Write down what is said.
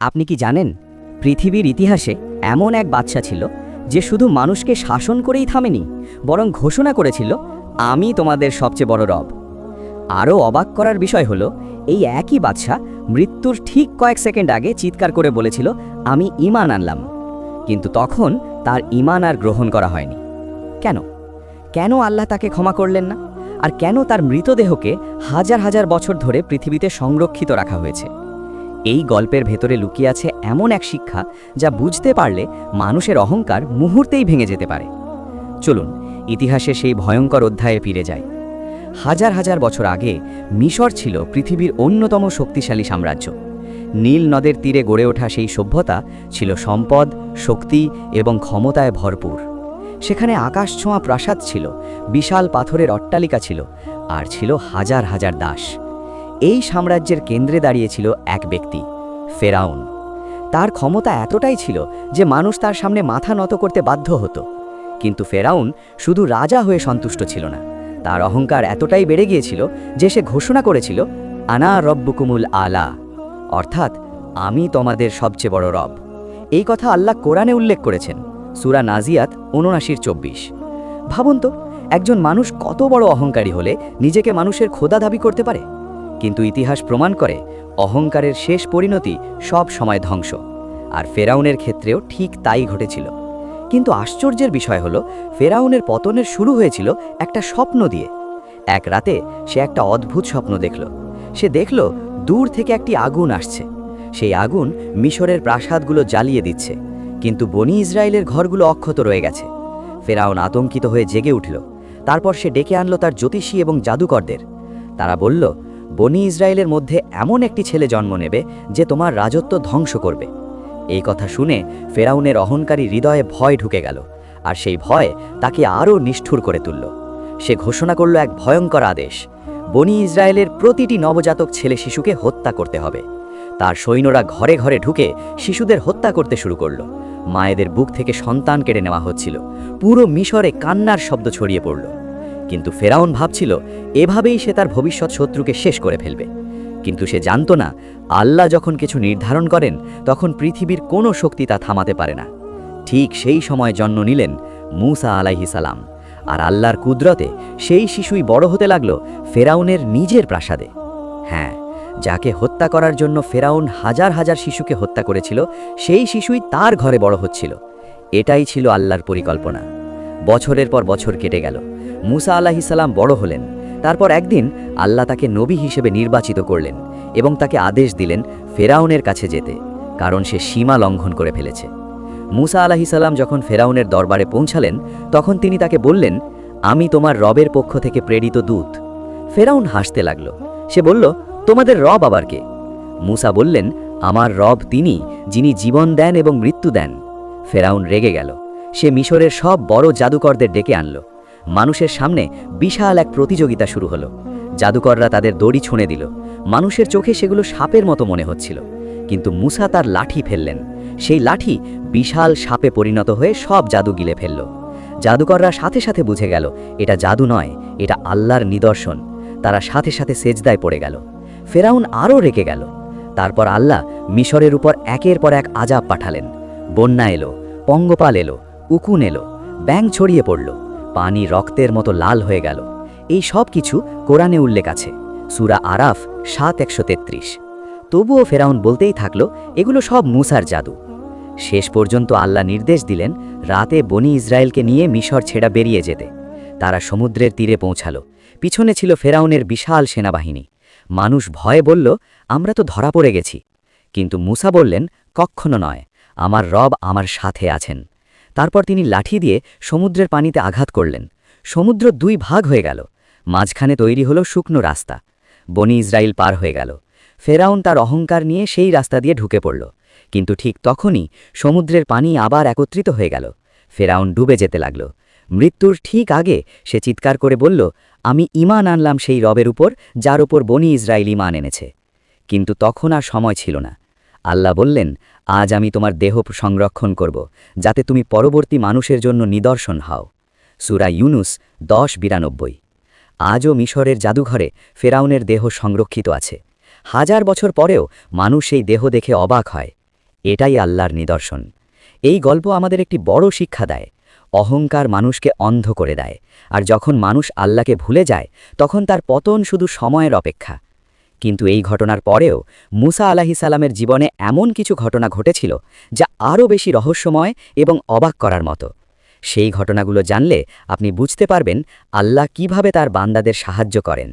আপনি কি জানেন পৃথিবীর ইতিহাসে এমন এক বাদশা ছিল যে শুধু মানুষকে শাসন করেই থামেনি, বরং ঘোষণা করেছিল, আমি তোমাদের সবচেয়ে বড় রব। আরও অবাক করার বিষয় হলো, এই একই বাদশা মৃত্যুর ঠিক কয়েক সেকেন্ড আগে চিৎকার করে বলেছিল, আমি ঈমান আনলাম। কিন্তু তখন তার ঈমান আর গ্রহণ করা হয়নি। কেন? কেন আল্লাহ তাকে ক্ষমা করলেন না? আর কেন তার মৃতদেহকে হাজার হাজার বছর ধরে পৃথিবীতে সংরক্ষিত রাখা হয়েছে? এই গল্পের ভেতরে লুকিয়ে আছে এমন এক শিক্ষা, যা বুঝতে পারলে মানুষের অহংকার মুহূর্তেই ভেঙে যেতে পারে। চলুন ইতিহাসে সেই ভয়ঙ্কর অধ্যায়ে ফিরে যাই। হাজার হাজার বছর আগে মিশর ছিল পৃথিবীর অন্যতম শক্তিশালী সাম্রাজ্য। নীল নদের তীরে গড়ে ওঠা সেই সভ্যতা ছিল সম্পদ, শক্তি এবং ক্ষমতায় ভরপুর। সেখানে আকাশছোঁয়া প্রাসাদ ছিল, বিশাল পাথরের অট্টালিকা ছিল, আর ছিল হাজার হাজার দাস। এই সাম্রাজ্যের কেন্দ্রে দাঁড়িয়েছিল এক ব্যক্তি, ফেরাউন। তার ক্ষমতা এতটাই ছিল যে মানুষ তার সামনে মাথা নত করতে বাধ্য হতো। কিন্তু ফেরাউন শুধু রাজা হয়ে সন্তুষ্ট ছিল না, তার অহংকার এতটাই বেড়ে গিয়েছিল যে সে ঘোষণা করেছিল, আনা রব্বুকুমুল আলা, অর্থাৎ আমি তোমাদের সবচেয়ে বড় রব। এই কথা আল্লাহ কোরআনে উল্লেখ করেছেন, সূরা নাজিয়াত ৭৯:২৪। ভাবুন তো, একজন মানুষ কত বড় অহংকারী হলে নিজেকে মানুষের খোদা দাবি করতে পারে। কিন্তু ইতিহাস প্রমাণ করে, অহংকারের শেষ পরিণতি সব সময় ধ্বংস। আর ফেরাউনের ক্ষেত্রেও ঠিক তাই ঘটেছিল। কিন্তু আশ্চর্যের বিষয় হলো, ফেরাউনের পতনের শুরু হয়েছিল একটা স্বপ্ন দিয়ে। এক রাতে সে একটা অদ্ভুত স্বপ্ন দেখল। সে দেখল দূর থেকে একটি আগুন আসছে। সেই আগুন মিশরের প্রাসাদগুলো জ্বালিয়ে দিচ্ছে, কিন্তু বনি ইসরায়েলের ঘরগুলো অক্ষত রয়ে গেছে। ফেরাউন আতঙ্কিত হয়ে জেগে উঠল। তারপর সে ডেকে আনল তার জ্যোতিষী এবং জাদুকরদের। তারা বলল, বনি ইসরায়েলের মধ্যে এমন একটি ছেলে জন্ম নেবে যে তোমার রাজত্ব ধ্বংস করবে। এই কথা শুনে ফেরাউনের অহংকারী হৃদয়ে ভয় ঢুকে গেল, আর সেই ভয় তাকে আরও নিষ্ঠুর করে তুলল। সে ঘোষণা করল এক ভয়ঙ্কর আদেশ, বনি ইসরায়েলের প্রতিটি নবজাতক ছেলে শিশুকে হত্যা করতে হবে। তার সৈন্যরা ঘরে ঘরে ঢুকে শিশুদের হত্যা করতে শুরু করল। মায়েদের বুক থেকে সন্তান কেড়ে নেওয়া হচ্ছিল। পুরো মিশরে কান্নার শব্দ ছড়িয়ে পড়ল। কিন্তু ফেরাউন ভাবছিল, এভাবেই সে তার ভবিষ্যৎ শত্রুকে শেষ করে ফেলবে। কিন্তু সে জানত না, আল্লাহ যখন কিছু নির্ধারণ করেন, তখন পৃথিবীর কোনো শক্তি তা থামাতে পারে না। ঠিক সেই সময় জন্ম নিলেন মূসা আলাইহিস সালাম। আর আল্লাহর কুদরতে সেই শিশুই বড় হতে লাগল ফেরাউনের নিজের প্রাসাদে। হ্যাঁ, যাকে হত্যা করার জন্য ফেরাউন হাজার হাজার শিশুকে হত্যা করেছিল, সেই শিশুই তার ঘরে বড় হচ্ছিল। এটাই ছিল আল্লাহর পরিকল্পনা। বছরের পর বছর কেটে গেল। মূসা আলাইহিস সালাম বড় হলেন। তারপর একদিন আল্লাহ তাকে নবী হিসেবে নির্বাচিত করলেন এবং তাকে আদেশ দিলেন ফেরাউনের কাছে যেতে, কারণ সে সীমা লঙ্ঘন করে ফেলেছে। মূসা আলাইহিস সালাম যখন ফেরাউনের দরবারে পৌঁছালেন, তখন তিনি তাকে বললেন, আমি তোমার রবের পক্ষ থেকে প্রেরিত দূত। ফেরাউন হাসতে লাগল। সে বলল, তোমাদের রব আবার কে? মূসা বললেন, আমার রব তিনি, যিনি জীবন দেন এবং মৃত্যু দেন। ফেরাউন রেগে গেল। সে মিশরের সব বড় জাদুকরদের ডেকে আনল। মানুষের সামনে বিশাল এক প্রতিযোগিতা শুরু হলো। জাদুকররা তাদের দড়ি ছুঁড়ে দিল। মানুষের চোখে সেগুলো সাপের মতো মনে হচ্ছিল। কিন্তু মূসা তার লাঠি ফেললেন। সেই লাঠি বিশাল সাপে পরিণত হয়ে সব জাদু গিলে ফেলল। জাদুকররা সাথে সাথে বুঝে গেল, এটা জাদু নয়, এটা আল্লাহর নিদর্শন। তারা সাথে সাথে সেজদায় পড়ে গেল। ফেরাউন আরও রেগে গেল। তারপর আল্লাহ মিশরের উপর একের পর এক আযাব পাঠালেন। বন্যা এলো, পঙ্গপাল এলো, উকুন এলো, ব্যাঙ ছড়িয়ে পড়ল, পানি রক্তের মতো লাল হয়ে গেল। এই সব কিছু কোরআনে উল্লেখ আছে, সূরা আরাফ ৭:১৩৩। তবুও ফেরাউন বলতেই থাকলো, এগুলো সব মূসার জাদু। শেষ পর্যন্ত আল্লাহ নির্দেশ দিলেন, রাতে বনি ইসরায়েলকে নিয়ে মিশর ছেড়ে বেরিয়ে যেতে। তারা সমুদ্রের তীরে পৌঁছালো। পিছনে ছিল ফেরাউনের বিশাল সেনাবাহিনী। মানুষ ভয়ে বলল, আমরা তো ধরা পড়ে গেছি। কিন্তু মূসা বললেন, কখনো নয়, আমার রব আমার সাথে আছেন। তারপর তিনি লাঠি দিয়ে সমুদ্রের পানিতে আঘাত করলেন। সমুদ্র দুই ভাগ হয়ে গেল। মাঝখানে তৈরি হলো শুকনো রাস্তা। বনি ইসরায়েল পার হয়ে গেল। ফেরাউন তার অহংকার নিয়ে সেই রাস্তা দিয়ে ঢুকে পড়ল। কিন্তু ঠিক তখনই সমুদ্রের পানি আবার একত্রিত হয়ে গেল। ফেরাউন ডুবে যেতে লাগল। মৃত্যুর ঠিক আগে সে চিৎকার করে বলল, আমি ঈমান আনলাম সেই রবের উপর, যার উপর বনি ইসরায়েল ঈমান এনেছে। কিন্তু তখন আর সময় ছিল না। আল্লাহ বললেন, আজ আমি তোমার দেহ সংরক্ষণ করব, যাতে তুমি পরবর্তী মানুষের জন্য নিদর্শন হও। সূরা ইউনুস ১০:৯২। আজও মিশরের জাদুঘরে ফেরাউনের দেহ সংরক্ষিত আছে। হাজার বছর পরেও মানুষ সেই দেহ দেখে অবাক হয়। এটাই আল্লাহর নিদর্শন। এই গল্প আমাদের একটি বড় শিক্ষা দেয়। অহংকার মানুষকে অন্ধ করে দেয়, আর যখন মানুষ আল্লাহকে ভুলে যায় তখন তার পতন শুধু সময়ের অপেক্ষা। কিন্তু এই ঘটনার পরেও মুসা আলাহিসাল্লামের জীবনে এমন কিছু ঘটনা ঘটেছিল যা আরও বেশি রহস্যময় এবং অবাক করার মতো। সেই ঘটনাগুলো জানলে আপনি বুঝতে পারবেন আল্লাহ কিভাবে তার বান্দাদের সাহায্য করেন।